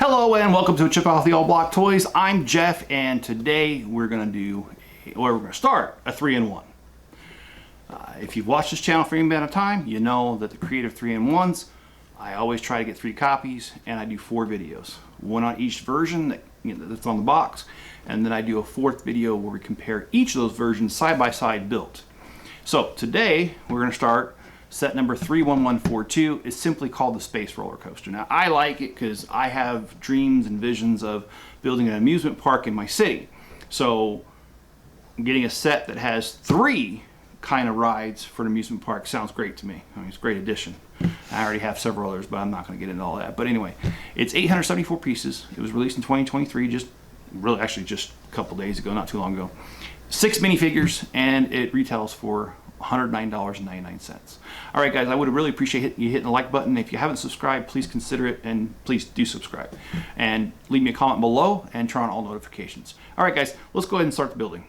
Hello and welcome to Chip Off the Old Block Toys. I'm Jeff, and today we're going to start a 3-in-1. If you've watched this channel for any amount of time, you know that the creative 3-in-1s, I always try to get 3 copies, and I do 4 videos. One on each version that's on the box, and then I do a 4th video where we compare each of those versions side by side built. So today we're going to start set number 31142. Is simply called the Space Roller Coaster. Now I like it because I have dreams and visions of building an amusement park in my city. So getting a set that has 3 kind of rides for an amusement park sounds great to me. I mean, it's a great addition. I already have several others, but I'm not going to get into all that. But anyway, it's 874 pieces. It was released in 2023, just a couple days ago, not too long ago. 6 minifigures, and it retails for $109.99. All right, guys, I would really appreciate you hitting the like button. If you haven't subscribed, please consider it, and please do subscribe. And leave me a comment below and turn on all notifications. All right, guys, let's go ahead and start the building.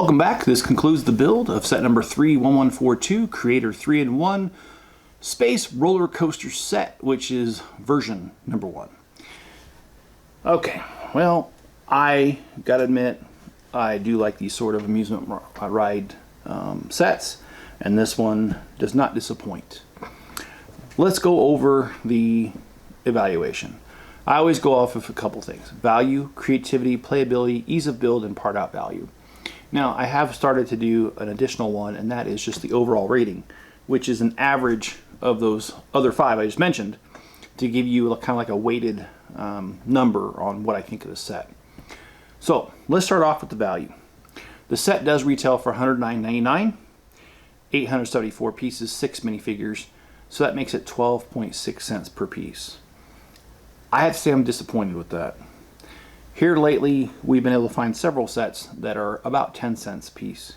Welcome back. This concludes the build of set number 31142, Creator 3-in-1 Space Roller Coaster Set, which is version number 1. Okay, well, I gotta admit, I do like these sort of amusement ride sets, and this one does not disappoint. Let's go over the evaluation. I always go off of a couple things: value, creativity, playability, ease of build, and part out value. Now, I have started to do an additional one, and that is just the overall rating, which is an average of those other 5 I just mentioned, to give you kind of like a weighted number on what I think of the set. So let's start off with the value. The set does retail for $109.99, 874 pieces, 6 minifigures, so that makes it 12.6 cents per piece. I have to say I'm disappointed with that. Here lately, we've been able to find several sets that are about 10 cents a piece,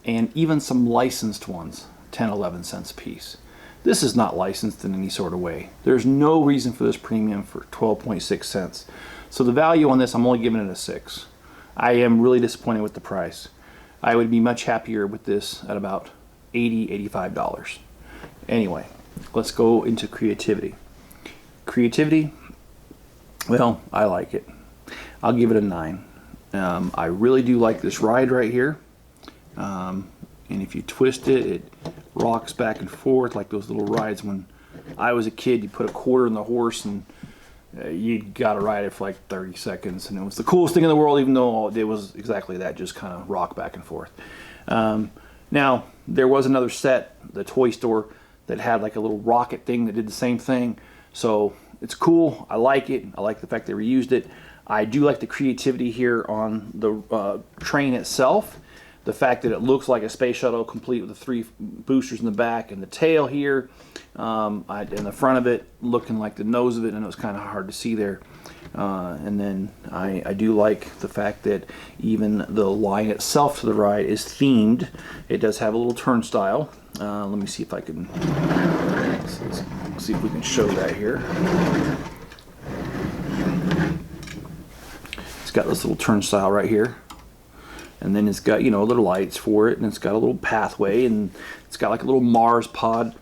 and even some licensed ones, 10, 11 cents a piece. This is not licensed in any sort of way. There's no reason for this premium for 12.6 cents. So the value on this, I'm only giving it a 6. I am really disappointed with the price. I would be much happier with this at about $80, $85. Anyway, let's go into creativity. Creativity, well, I like it. I'll give it a 9. I really do like this ride right here. And if you twist it, it rocks back and forth like those little rides when I was a kid. You put a quarter in the horse and you got to ride it for like 30 seconds. And it was the coolest thing in the world, even though it was exactly that, just kind of rock back and forth. Now, there was another set, the toy store, that had like a little rocket thing that did the same thing. So it's cool. I like it. I like the fact they reused it. I do like the creativity here on the train itself. The fact that it looks like a space shuttle, complete with the 3 boosters in the back and the tail here, and the front of it looking like the nose of it, and it was kind of hard to see there. And then I do like the fact that even the line itself to the ride is themed. It does have a little turnstile. Let me see if I can see if we can show that here. It's got this little turnstile right here, and then it's got, you know, little lights for it, and it's got a little pathway, and it's got like a little Mars pod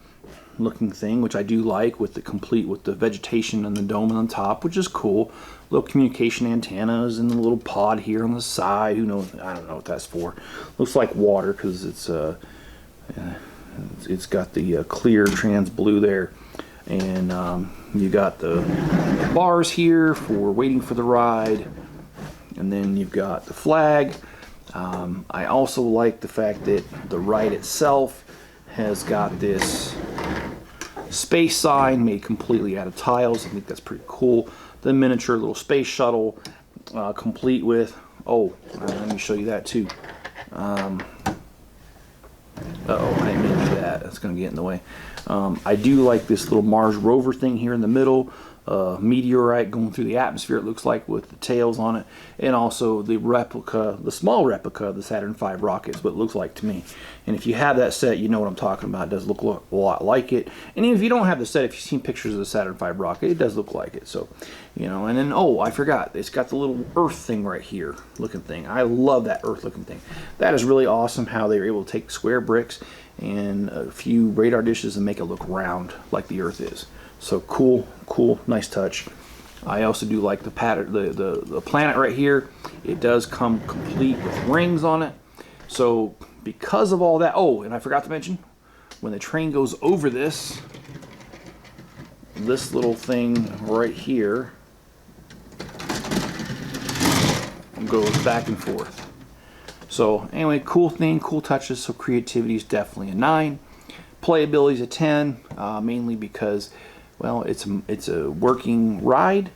looking thing, which I do like, with the complete with the vegetation and the dome on top, which is cool. Little communication antennas and the little pod here on the side. Who knows? I don't know what that's for. Looks like water because it's got the clear trans blue there, and you got the bars here for waiting for the ride. And then you've got the flag. I also like the fact that the ride itself has got this space sign made completely out of tiles. I think that's pretty cool. The miniature little space shuttle, complete with, let me show you that too. Uh-oh, I didn't mean to do that. That's going to get in the way. I do like this little Mars rover thing here in the middle. Meteorite going through the atmosphere, it looks like, with the tails on it, and also the replica, the small replica of the Saturn V rocket is what it looks like to me. And if you have that set, you know what I'm talking about. It does look a lot like it. And even if you don't have the set, if you've seen pictures of the Saturn V rocket, it does look like it. So, you know, and then, I forgot, it's got the little Earth thing right here, looking thing. I love that Earth looking thing. That is really awesome how they were able to take square bricks and a few radar dishes and make it look round like the Earth is. So cool, nice touch. I also do like the pattern, the planet right here. It does come complete with rings on it. So because of all that, and I forgot to mention, when the train goes over this little thing right here goes back and forth. So anyway, cool thing, cool touches. So creativity is definitely a 9. Playability is a 10, mainly because, well, it's a working ride.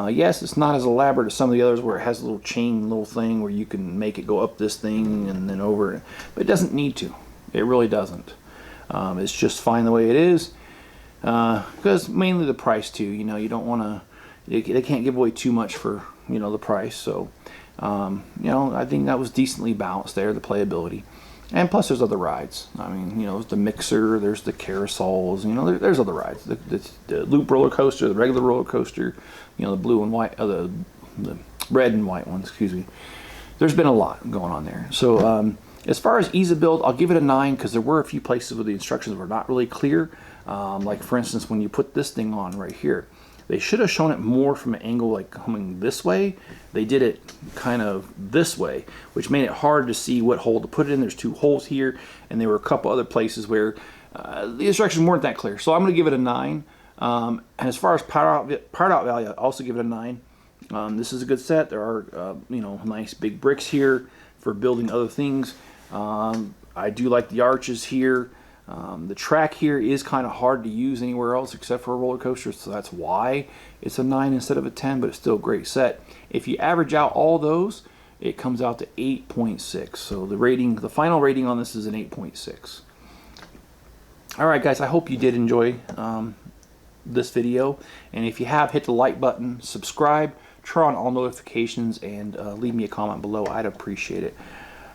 Yes, it's not as elaborate as some of the others where it has a little chain little thing where you can make it go up this thing and then over, but it doesn't need to. It really doesn't. It's just fine the way it is, because mainly the price too. You know, you don't want to, they can't give away too much for, you know, the price. So you know, I think that was decently balanced there, the playability. And plus there's other rides. I mean, you know, there's the mixer, there's the carousels, you know, there's other rides. The loop roller coaster, the regular roller coaster, you know, the blue and white, the red and white ones, excuse me. there's been a lot going on there. So as far as ease of build, I'll give it a 9 because there were a few places where the instructions were not really clear. Like for instance, when you put this thing on right here, they should have shown it more from an angle like coming this way. They did it kind of this way, which made it hard to see what hole to put it in. There's 2 holes here, and there were a couple other places where the instructions weren't that clear. So I'm going to give it a 9. And as far as power out value, I also give it a 9. This is a good set. There are you know, nice big bricks here for building other things. I do like the arches here. The track here is kind of hard to use anywhere else except for a roller coaster, so that's why it's a 9 instead of a 10, but it's still a great set. If you average out all those, it comes out to 8.6. So the rating, the final rating on this is an 8.6. Alright guys, I hope you did enjoy this video, and if you have, hit the like button, subscribe, turn on all notifications, and leave me a comment below. I'd appreciate it.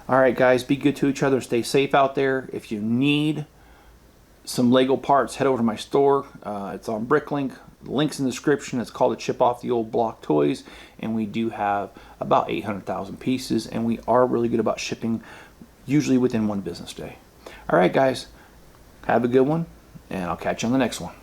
Alright guys, be good to each other, stay safe out there. If you need some Lego parts, head over to my store. It's on Bricklink. The link's in the description. It's called the Chip Off the Old Block Toys, and we do have about 800,000 pieces, and we are really good about shipping, usually within 1 business day. Alright guys, have a good one, and I'll catch you on the next one.